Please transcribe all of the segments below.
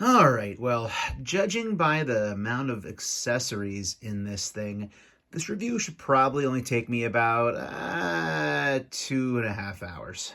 All right, well, judging by the amount of accessories in this thing, this review should probably only take me about 2.5 hours.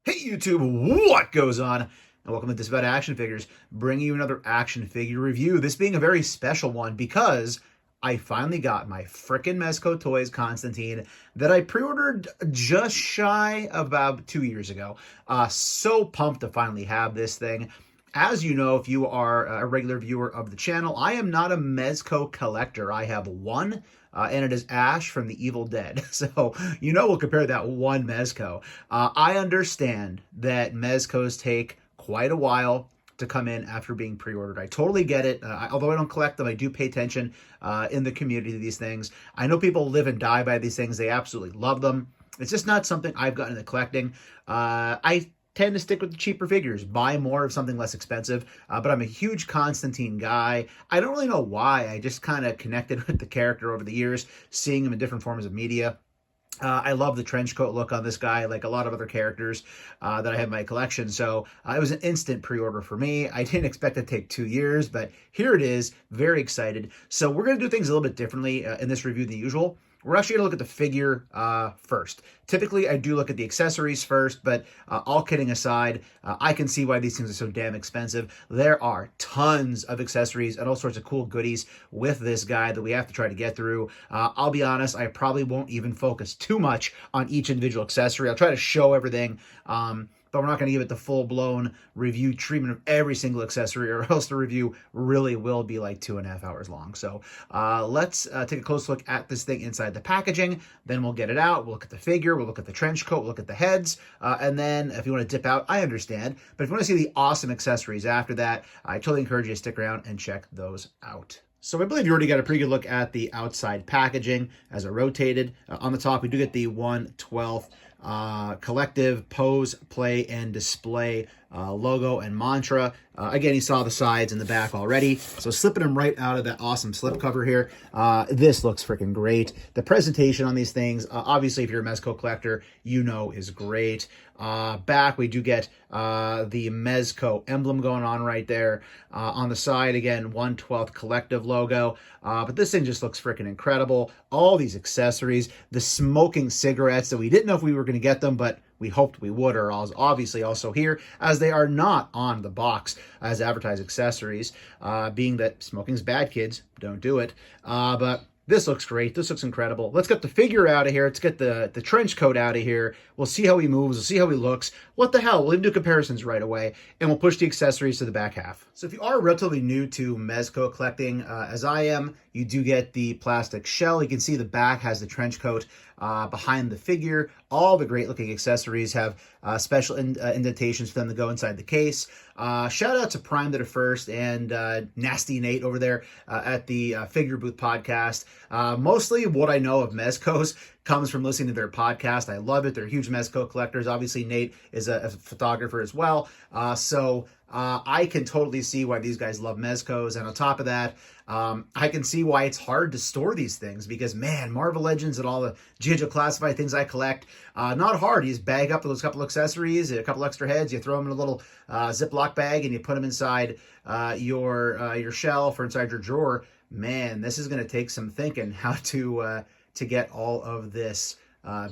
Hey YouTube, what goes on? And welcome to Disavowed Action Figures, bringing you another action figure review. This being a very special one because I finally got my frickin' Mezco Toyz Constantine that I pre-ordered just shy of about 2 years ago. So pumped to finally have this thing. As you know, if you are a regular viewer of the channel, I am not a Mezco collector. I have one, and it is Ash from The Evil Dead. So, we'll compare that one Mezco. I understand that Mezcos take quite a while to come in after being pre-ordered. I totally get it. Although I don't collect them, I do pay attention in the community to these things. I know people live and die by these things. They absolutely love them. It's just not something I've gotten into collecting. I tend to stick with the cheaper figures, buy more of something less expensive, but I'm a huge Constantine guy. I don't really know why. I just kind of connected with the character over the years, seeing him in different forms of media. I love the trench coat look on this guy, like a lot of other characters that I have in my collection. So it was an instant pre-order for me. I didn't expect it to take 2 years, but here it is. Very excited. So we're going to do things a little bit differently in this review than usual. We're actually going to look at the figure first. Typically, I do look at the accessories first, but all kidding aside, I can see why these things are so damn expensive. There are tons of accessories and all sorts of cool goodies with this guy that we have to try to get through. I'll be honest, I probably won't even focus too much on each individual accessory. I'll try to show everything, but we're not going to give it the full-blown review treatment of every single accessory, or else the review really will be like 2.5 hours long. So let's take a close look at this thing inside the packaging. Then we'll get it out. We'll look at the figure. We'll look at the trench coat. We'll look at the heads. And then if you want to dip out, I understand. But if you want to see the awesome accessories after that, I totally encourage you to stick around and check those out. So I believe you already got a pretty good look at the outside packaging as it rotated. On the top, we do get the 1/12 collective pose, play, and display logo and mantra. Again, you saw the sides and the back already. So slipping them right out of that awesome slipcover here. This looks freaking great. The presentation on these things, obviously, if you're a Mezco collector, is great. Back, we do get the Mezco emblem going on right there. On the side, again, 1/12 collective logo. But this thing just looks freaking incredible. All these accessories, the smoking cigarettes that we didn't know if we were going to get them, but we hoped we would, are obviously also here, as they are not on the box as advertised accessories, being that smoking's bad, kids. Don't do it. But this looks great. This looks incredible. Let's get the figure out of here. Let's get the trench coat out of here. We'll see how he moves. We'll see how he looks. What the hell? We'll even do comparisons right away, and we'll push the accessories to the back half. So if you are relatively new to Mezco collecting, as I am, you do get the plastic shell. You can see the back has the trench coat behind the figure. All the great looking accessories have special indentations for them to go inside the case. Shout out to Prime Did It First and Nasty Nate over there at the Figure Booth podcast. Mostly what I know of Mezcos comes from listening to their podcast. I love it. They're huge Mezco collectors. Obviously, Nate is a photographer as well. So I can totally see why these guys love Mezcos. And on top of that, I can see why it's hard to store these things because, man, Marvel Legends and all the G.I. Joe classified things I collect, not hard. You just bag up those couple accessories, a couple extra heads, you throw them in a little Ziploc bag, and you put them inside your shelf or inside your drawer. Man, this is going to take some thinking how to get all of this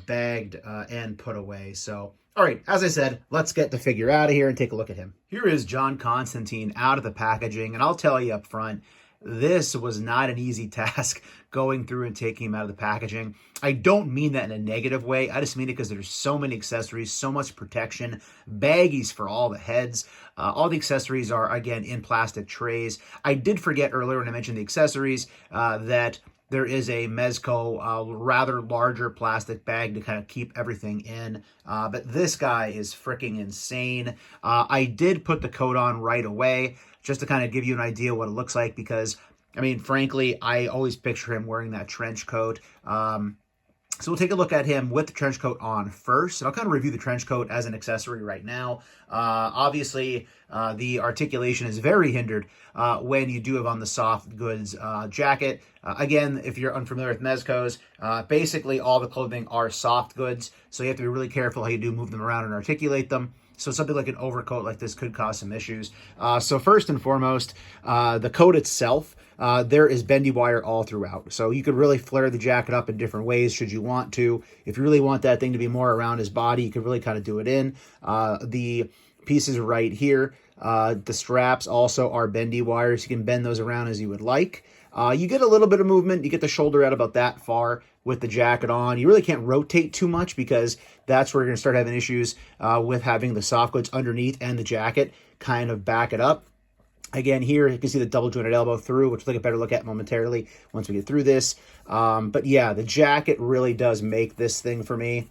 bagged and put away. So, all right, as I said, let's get the figure out of here and take a look at him. Here is John Constantine out of the packaging, and I'll tell you up front, this was not an easy task going through and taking him out of the packaging. I don't mean that in a negative way. I just mean it because there's so many accessories, so much protection, baggies for all the heads. All the accessories are, again, in plastic trays. I did forget earlier when I mentioned the accessories that there is a Mezco rather larger plastic bag to kind of keep everything in. But this guy is freaking insane. I did put the coat on right away just to kind of give you an idea what it looks like because, I mean, frankly, I always picture him wearing that trench coat. So we'll take a look at him with the trench coat on first, and I'll kind of review the trench coat as an accessory right now. Obviously, the articulation is very hindered when you do have on the soft goods jacket. Again, if you're unfamiliar with Mezcos, basically all the clothing are soft goods, so you have to be really careful how you do move them around and articulate them. So something like an overcoat like this could cause some issues. So first and foremost, the coat itself, there is bendy wire all throughout. So you could really flare the jacket up in different ways should you want to. If you really want that thing to be more around his body, you could really kind of do it in. The pieces right here, the straps also are bendy wires. You can bend those around as you would like. You get a little bit of movement. You get the shoulder out about that far with the jacket on. You really can't rotate too much because that's where you're going to start having issues with having the soft goods underneath and the jacket kind of back it up. Again, here you can see the double jointed elbow through, which we'll take a better look at momentarily once we get through this. But yeah, the jacket really does make this thing for me.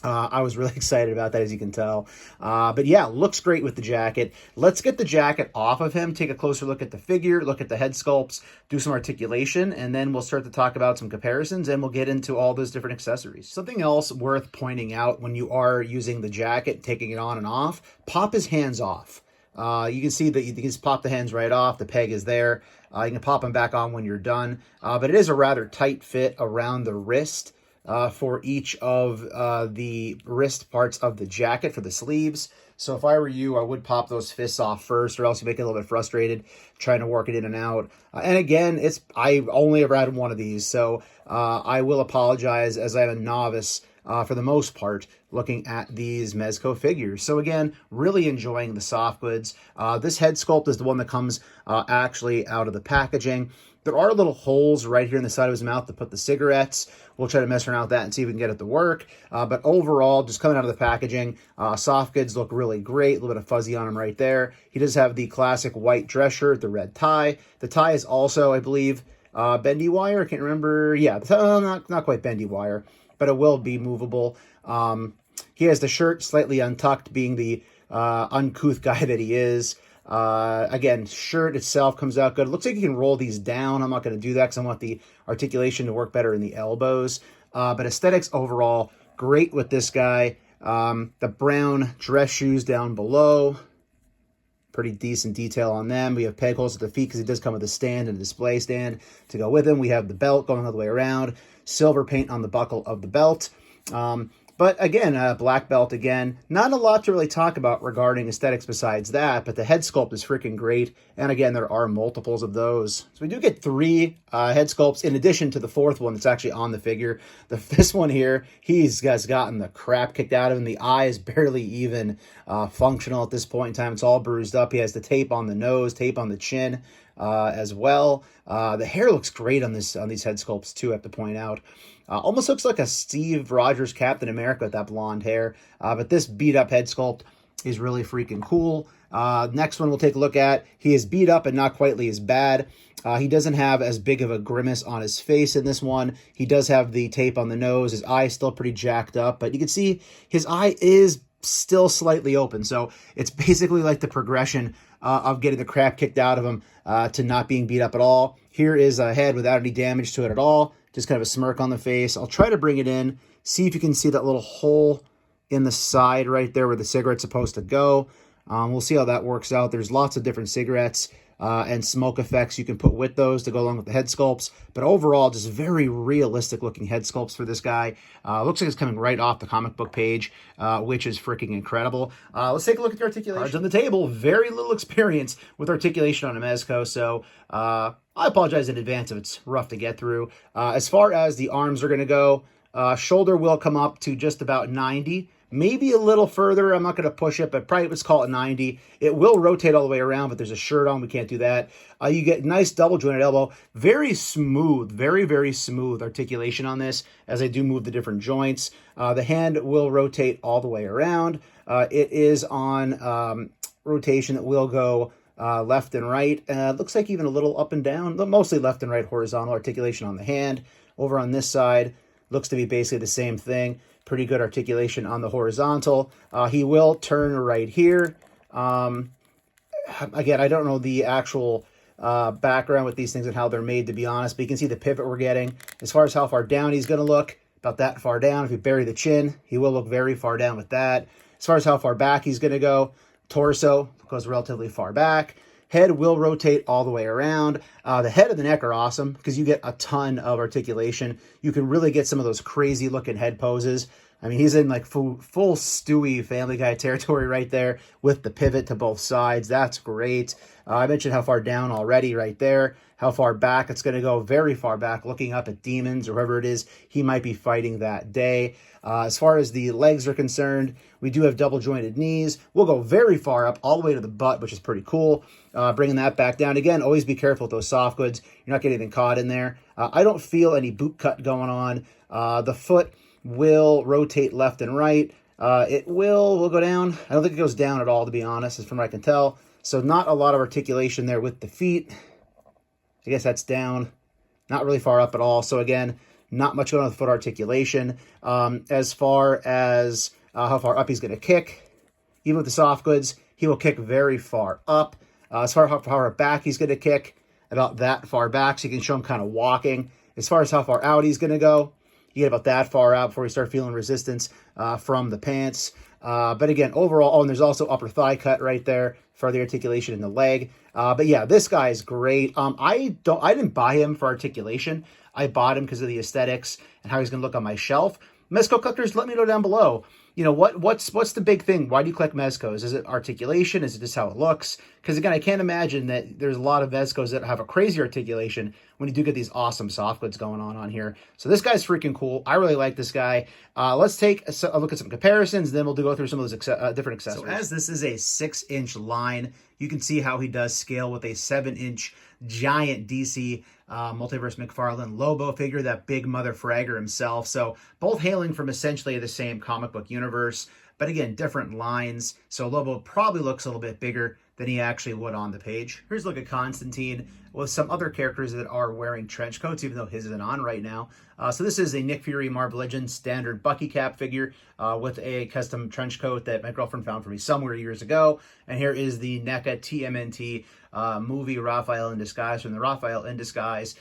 I was really excited about that, as you can tell. But yeah, looks great with the jacket. Let's get the jacket off of him, take a closer look at the figure, look at the head sculpts, do some articulation, and then we'll start to talk about some comparisons, and we'll get into all those different accessories. Something else worth pointing out when you are using the jacket, taking it on and off, pop his hands off. You can see that you can just pop the hands right off. The peg is there. You can pop them back on when you're done. But it is a rather tight fit around the wrist for each of the wrist parts of the jacket for the sleeves. So if I were you, I would pop those fists off first, or else you make it a little bit frustrated trying to work it in and out. And again, I only ever had one of these, so I will apologize as I'm a novice for the most part, looking at these Mezco figures. So again, really enjoying the soft goods. This head sculpt is the one that comes actually out of the packaging. There are little holes right here in the side of his mouth to put the cigarettes. We'll try to mess around with that and see if we can get it to work. But overall, just coming out of the packaging, soft goods look really great. A little bit of fuzzy on him right there. He does have the classic white dress shirt, the red tie. The tie is also, I believe, bendy wire. I can't remember. Yeah, not quite bendy wire, but it will be movable. He has the shirt slightly untucked, being the uncouth guy that he is. Again, shirt itself comes out good. It looks like you can roll these down. I'm not going to do that because I want the articulation to work better in the elbows. But aesthetics overall, great with this guy. The brown dress shoes down below, pretty decent detail on them. We have peg holes at the feet because it does come with a stand and a display stand to go with him. We have the belt going all the way around. Silver paint on the buckle of the belt. But again, black belt again. Not a lot to really talk about regarding aesthetics besides that, but the head sculpt is freaking great. And again, there are multiples of those. So we do get 3 head sculpts in addition to the 4th one that's actually on the figure. This one here, he's gotten the crap kicked out of him. The eye is barely even functional at this point in time. It's all bruised up. He has the tape on the nose, tape on the chin as well. The hair looks great on these head sculpts too, I have to point out. Almost looks like a Steve Rogers Captain America with that blonde hair. But this beat up head sculpt is really freaking cool. Next one we'll take a look at. He is beat up and not quite as bad. He doesn't have as big of a grimace on his face in this one. He does have the tape on the nose. His eye is still pretty jacked up, but you can see his eye is still slightly open. So it's basically like the progression of getting the crap kicked out of him to not being beat up at all. Here is a head without any damage to it at all. Just kind of a smirk on the face. I'll try to bring it in, see if you can see that little hole in the side right there where the cigarette's supposed to go. We'll see how that works out. There's lots of different cigarettes and smoke effects you can put with those to go along with the head sculpts. But overall, just very realistic looking head sculpts for this guy. Looks like it's coming right off the comic book page, which is freaking incredible. Let's take a look at the articulation. Cards on the table. Very little experience with articulation on a Mezco, so I apologize in advance if it's rough to get through. As far as the arms are going to go, shoulder will come up to just about 90. Maybe a little further. I'm not going to push it, but probably let's call it 90. It will rotate all the way around, but there's a shirt on. We can't do that. You get nice double jointed elbow. Very smooth, very, very smooth articulation on this as I do move the different joints. The hand will rotate all the way around. It is on rotation that will go left and right. Looks like even a little up and down, but mostly left and right horizontal articulation on the hand. Over on this side, looks to be basically the same thing. Pretty good articulation on the horizontal. He will turn right here. Again, I don't know the actual background with these things and how they're made, to be honest, but you can see the pivot we're getting. As far as how far down he's going to look, about that far down. If you bury the chin, he will look very far down with that. As far as how far back he's going to go, torso goes relatively far back. Head will rotate all the way around. The head and the neck are awesome because you get a ton of articulation. You can really get some of those crazy looking head poses. I mean, he's in like full Stewie Family Guy territory right there with the pivot to both sides. That's great. I mentioned how far down already right there. How far back it's going to go, very far back, looking up at demons or whoever it is he might be fighting that day. As far as the legs are concerned, we do have double jointed knees. We'll go very far up, all the way to the butt, which is pretty cool. Bringing that back down. Again, always be careful with those soft goods. You're not getting anything caught in there. I don't feel any boot cut going on. The foot will rotate left and right. It will go down. I don't think it goes down at all, to be honest, as from what I can tell. So not a lot of articulation there with the feet. I guess that's down, not really far up at all. So again, not much going on with foot articulation. As far as how far up he's going to kick, even with the soft goods, he will kick very far up. As far as how far back he's going to kick, about that far back, so you can show him kind of walking. As far as how far out he's going to go, you get about that far out before you start feeling resistance from the pants. But again, overall, and there's also upper thigh cut right there for the articulation in the leg. But yeah, this guy is great. I didn't buy him for articulation. I bought him because of the aesthetics and how he's going to look on my shelf. Mezco collectors, let me know down below. You know, what's the big thing? Why do you collect Mezcos? Is it articulation? Is it just how it looks? Because again, I can't imagine that there's a lot of Mezcos that have a crazy articulation when you do get these awesome soft goods going on here. So this guy's freaking cool. I really like this guy. Let's take a look at some comparisons, then we'll go through some of those different accessories. So as this is a 6-inch line, you can see how he does scale with a 7-inch giant DC Multiverse McFarlane Lobo figure, that big mother fragger himself. So both hailing from essentially the same comic book universe, but again, different lines. So Lobo probably looks a little bit bigger than he actually would on the page. Here's a look at Constantine with some other characters that are wearing trench coats, even though his isn't on right now. So this is a Nick Fury Marvel Legends standard Bucky cap figure with a custom trench coat that my girlfriend found for me somewhere years ago. And here is the NECA TMNT movie Raphael in Disguise from the Raphael in Disguise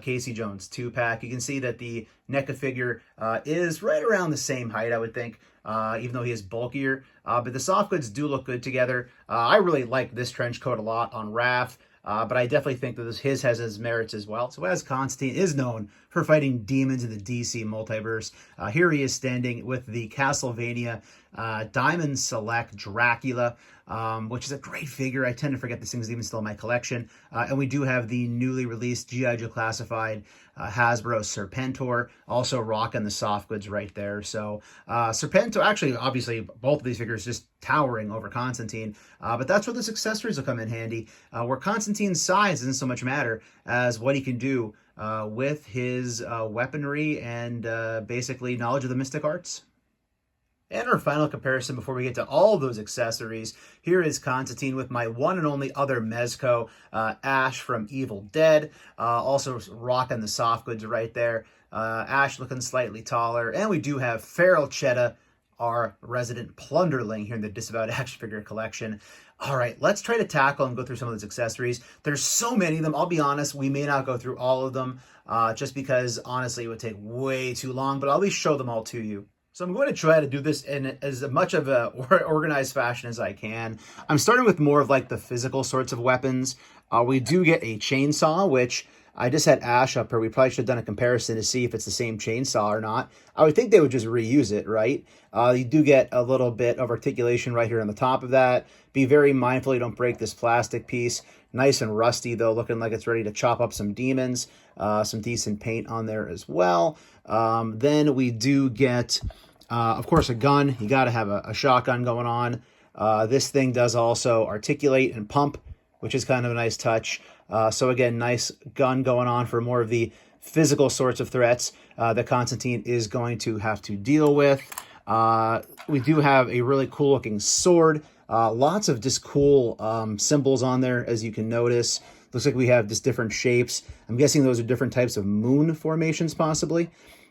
Casey Jones 2-pack. You can see that the NECA figure is right around the same height, I would think, even though he is bulkier. But the soft goods do look good together. I really like this trench coat a lot on Raph. But I definitely think that his has his merits as well. So as Constantine is known for fighting demons in the DC Multiverse, here he is standing with the Castlevania Diamond Select Dracula, which is a great figure. I tend to forget this thing's even still in my collection. And we do have the newly released G.I. Joe Classified Hasbro Serpentor, also rocking the soft goods right there. So Serpentor, actually, obviously, both of these figures just towering over Constantine. But that's where those accessories will come in handy, where Constantine's size doesn't so much matter as what he can do with his weaponry and basically knowledge of the mystic arts. And our final comparison before we get to all those accessories, here is Constantine with my one and only other Mezco, Ash from Evil Dead, also rocking the soft goods right there. Ash looking slightly taller, and we do have Feral Cheetah, our resident Plunderling here in the Disavowed action figure collection. All right, let's try to tackle and go through some of those accessories. There's so many of them. I'll be honest, we may not go through all of them just because, honestly, it would take way too long, but I'll at least show them all to you. So I'm going to try to do this in as much of a organized fashion as I can. I'm starting with more of like the physical sorts of weapons. We do get a chainsaw, which I just had Ash up here. We probably should have done a comparison to see if it's the same chainsaw or not. I would think they would just reuse it, right? You do get a little bit of articulation right here on the top of that. Be very mindful you don't break this plastic piece. Nice and rusty, though, looking like it's ready to chop up some demons. Some decent paint on there as well. Then we do get, of course, a gun. You got to have a shotgun going on. This thing does also articulate and pump, which is kind of a nice touch. So again, nice gun going on for more of the physical sorts of threats that Constantine is going to have to deal with. We do have a really cool looking sword. Lots of just cool symbols on there, as you can notice. Looks like we have just different shapes. I'm guessing those are different types of moon formations, possibly.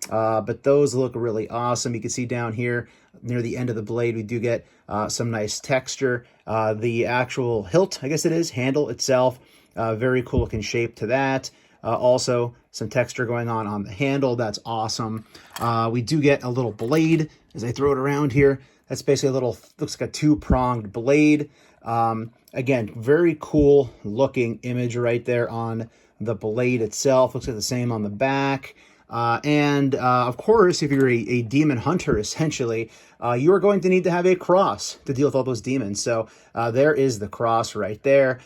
But those look really awesome. You can see down here near the end of the blade, we do get some nice texture. The actual hilt, I guess it is, handle itself, very cool looking shape to that. Also, some texture going on the handle. That's awesome. We do get a little blade as I throw it around here. That's basically a little, looks like a two-pronged blade. Again, very cool looking image right there on the blade itself. Looks like the same on the back. Of course, if you're a demon hunter, essentially, you are going to need to have a cross to deal with all those demons. So there is the cross right there.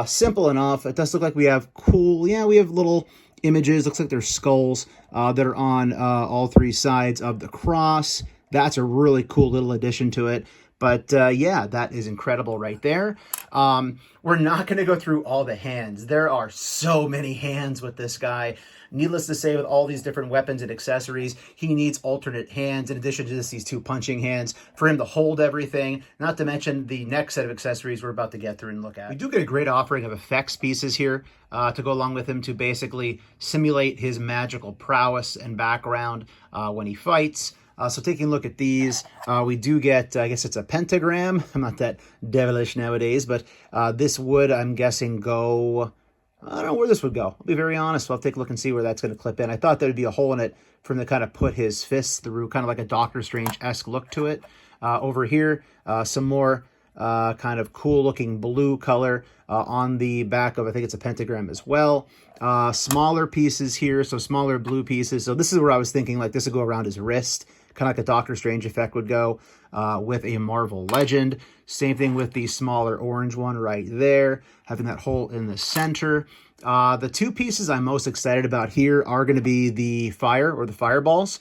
Simple enough. It does look like we have cool, yeah, we have little images. Looks like there's skulls that are on all three sides of the cross. That's a really cool little addition to it. But yeah, that is incredible right there. We're not going to go through all the hands. There are so many hands with this guy. Needless to say, with all these different weapons and accessories, he needs alternate hands. In addition to this, these two punching hands for him to hold everything. Not to mention the next set of accessories we're about to get through and look at. We do get a great offering of effects pieces here to go along with him to basically simulate his magical prowess and background when he fights. So taking a look at these, we do get, I guess it's a pentagram. I'm not that devilish nowadays, but this would, I'm guessing, go, I don't know where this would go. I'll be very honest. I'll take a look and see where that's going to clip in. I thought there would be a hole in it for him to kind of put his fists through, kind of like a Doctor Strange-esque look to it. Over here, some more kind of cool looking blue color on the back of, I think it's a pentagram as well. Smaller pieces here, so smaller blue pieces. So this is where I was thinking like this would go around his wrist, kind of like a Doctor Strange effect would go with a Marvel Legend. Same thing with the smaller orange one right there, having that hole in the center. The two pieces I'm most excited about here are going to be the fire or the fireballs.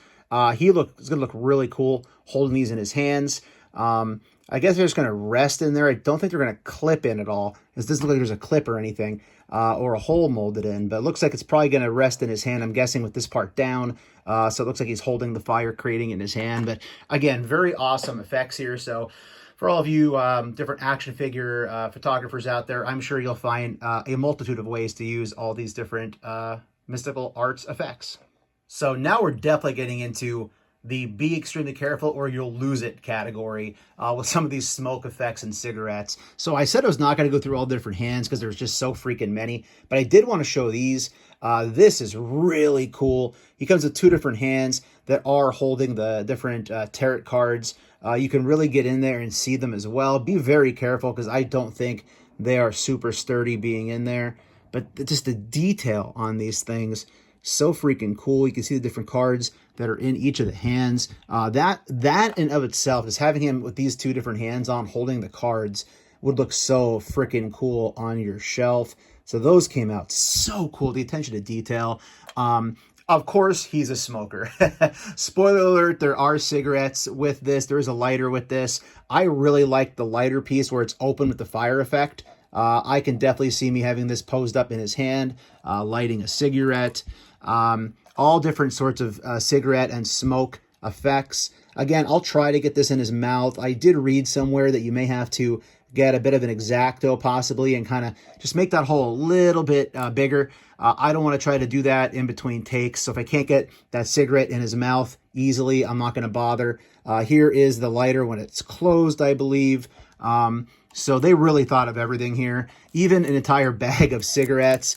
He's going to look really cool holding these in his hands. I guess they're just going to rest in there. I don't think they're going to clip in at all. This doesn't look like there's a clip or anything or a hole molded in, but it looks like it's probably going to rest in his hand, I'm guessing, with this part down. So it looks like he's holding the fire, creating in his hand. But again, very awesome effects here. So for all of you different action figure photographers out there, I'm sure you'll find a multitude of ways to use all these different mystical arts effects. So now we're definitely getting into the be extremely careful or you'll lose it category with some of these smoke effects and cigarettes. So I said I was not going to go through all the different hands because there's just so freaking many, but I did want to show these. This is really cool. He comes with two different hands that are holding the different tarot cards. You can really get in there and see them as well. Be very careful because I don't think they are super sturdy being in there, but just the detail on these things, so freaking cool. You can see the different cards that are in each of the hands. That in of itself, is having him with these two different hands on holding the cards, would look so freaking cool on your shelf. So those came out so cool. The attention to detail. Of course, he's a smoker. Spoiler alert, there are cigarettes with this. There is a lighter with this. I really like the lighter piece where it's open with the fire effect. I can definitely see me having this posed up in his hand, lighting a cigarette. All different sorts of cigarette and smoke effects. Again, I'll try to get this in his mouth. I did read somewhere that you may have to get a bit of an X-Acto possibly and kind of just make that hole a little bit bigger. I don't want to try to do that in between takes. So if I can't get that cigarette in his mouth easily, I'm not going to bother. Here is the lighter when it's closed, I believe. So they really thought of everything here. Even an entire bag of cigarettes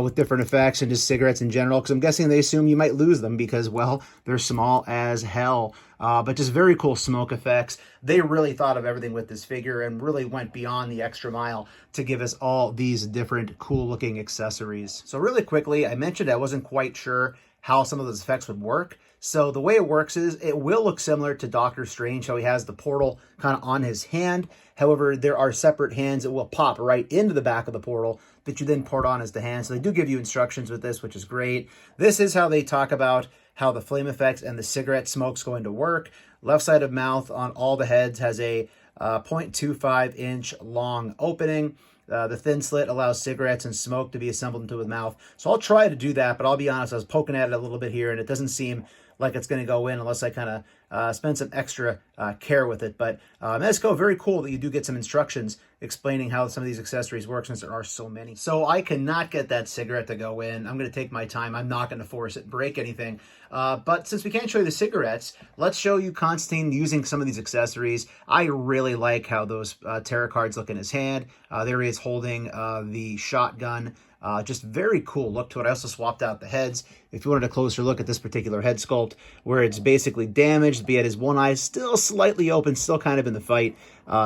with different effects and just cigarettes in general. Because I'm guessing they assume you might lose them because, well, they're small as hell. But just very cool smoke effects. They really thought of everything with this figure and really went beyond the extra mile to give us all these different cool looking accessories. So really quickly, I mentioned I wasn't quite sure how some of those effects would work. So the way it works is it will look similar to Doctor Strange, how he has the portal kind of on his hand. However, there are separate hands that will pop right into the back of the portal that you then port on as the hand. So they do give you instructions with this, which is great. This is how they talk about how the flame effects and the cigarette smoke's going to work. Left side of mouth on all the heads has a 0.25 inch long opening. The thin slit allows cigarettes and smoke to be assembled into the mouth. So I'll try to do that, but I'll be honest, I was poking at it a little bit here, and it doesn't seem like it's going to go in unless I kind of spend some extra care with it. But Mezco, very cool that you do get some instructions explaining how some of these accessories work since there are so many. So I cannot get that cigarette to go in. I'm going to take my time. I'm not going to force it, break anything. But since we can't show you the cigarettes, let's show you Constantine using some of these accessories. I really like how those tarot cards look in his hand. There he is holding the shotgun Just very cool look to it. I also swapped out the heads. If you wanted a closer look at this particular head sculpt, where it's basically damaged, be it his one eye still slightly open, still kind of in the fight,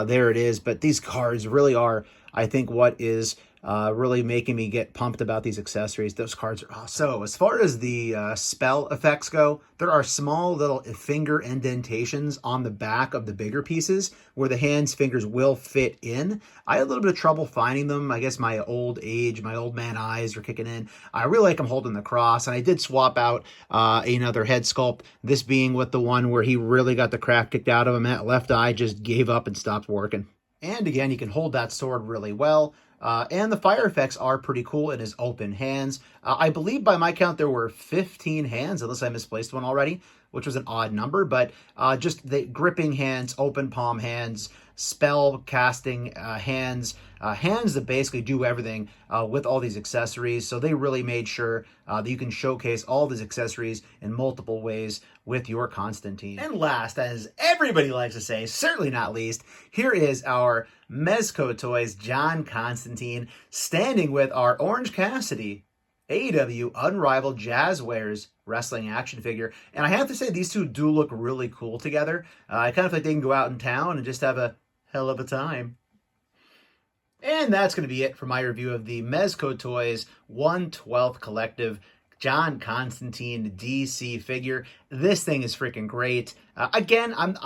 there it is. But these cards really are, I think, what is really making me get pumped about these accessories. Those cards are awesome. So as far as the spell effects go, there are small little finger indentations on the back of the bigger pieces where the hand's fingers will fit in. I had a little bit of trouble finding them. I guess my old age, my old man eyes are kicking in. I really like him holding the cross, and I did swap out another head sculpt, this being with the one where he really got the crap kicked out of him. That left eye just gave up and stopped working. And again, you can hold that sword really well. And the fire effects are pretty cool in his open hands. I believe by my count there were 15 hands, unless I misplaced one already, which was an odd number. But just the gripping hands, open palm hands, spell casting hands, hands that basically do everything with all these accessories. So they really made sure that you can showcase all these accessories in multiple ways with your Constantine. And last, as everybody likes to say, certainly not least, here is our Mezco Toyz John Constantine standing with our Orange Cassidy AEW Unrivaled Jazzwares wrestling action figure. And I have to say, these two do look really cool together. I kind of feel like they can go out in town and just have a hell of a time. And that's going to be it for my review of the Mezco Toyz 1/12 Collective John Constantine DC figure. This thing is freaking great. Again, I'm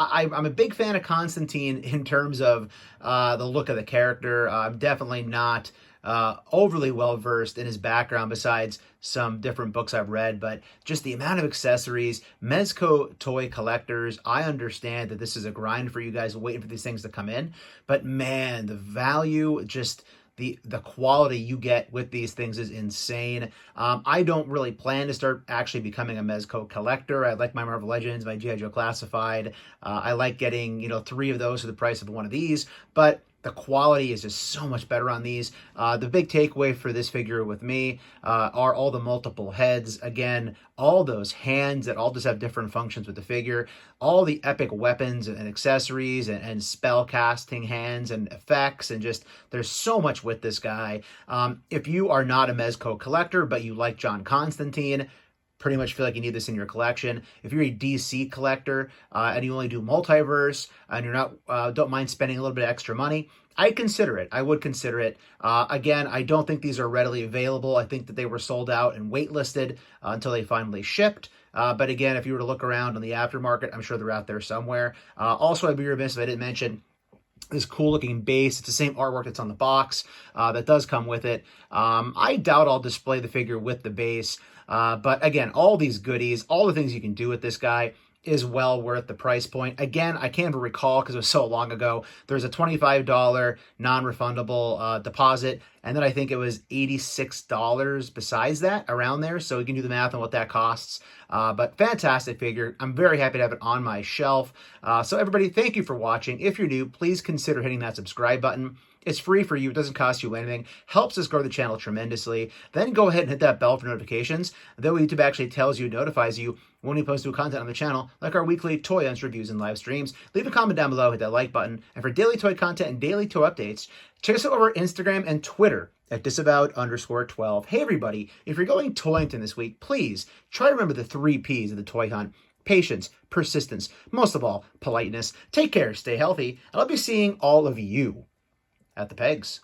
a big fan of Constantine in terms of the look of the character. I'm definitely not overly well versed in his background besides some different books I've read, but just the amount of accessories, Mezco toy collectors, I understand that this is a grind for you guys waiting for these things to come in, but man, the value, just the quality you get with these things is insane. I don't really plan to start actually becoming a Mezco collector. I like my Marvel Legends, my G.I. Joe Classified. I like getting, 3 of those for the price of one of these, but the quality is just so much better on these. The big takeaway for this figure with me are all the multiple heads. Again, all those hands that all just have different functions with the figure. All the epic weapons and accessories and spell casting hands and effects. And just, there's so much with this guy. If you are not a Mezco collector, but you like John Constantine, pretty much feel like you need this in your collection. If you're a DC collector and you only do multiverse and you're not don't mind spending a little bit of extra money, I'd consider it. I would consider it. Again, I don't think these are readily available. I think that they were sold out and waitlisted until they finally shipped. But again, if you were to look around on the aftermarket, I'm sure they're out there somewhere. Also, I'd be remiss if I didn't mention this cool looking base. It's the same artwork that's on the box that does come with it. I doubt I'll display the figure with the base. But again, all these goodies, all the things you can do with this guy is well worth the price point. Again, I can't even recall because it was so long ago. There's a $25 non-refundable deposit, and then I think it was $86 besides that, around there. So you can do the math on what that costs. But fantastic figure. I'm very happy to have it on my shelf. So everybody, thank you for watching. If you're new, please consider hitting that subscribe button. It's free for you. It doesn't cost you anything. Helps us grow the channel tremendously. Then go ahead and hit that bell for notifications. That way YouTube actually tells you, notifies you when we post new content on the channel, like our weekly toy hunts, reviews, and live streams. Leave a comment down below, hit that like button. And for daily toy content and daily toy updates, check us out over Instagram and Twitter at Disavowed_12. Hey everybody, if you're going toy hunting this week, please try to remember the 3 Ps of the toy hunt. Patience, persistence, most of all, politeness. Take care, stay healthy, and I'll be seeing all of you at the pegs.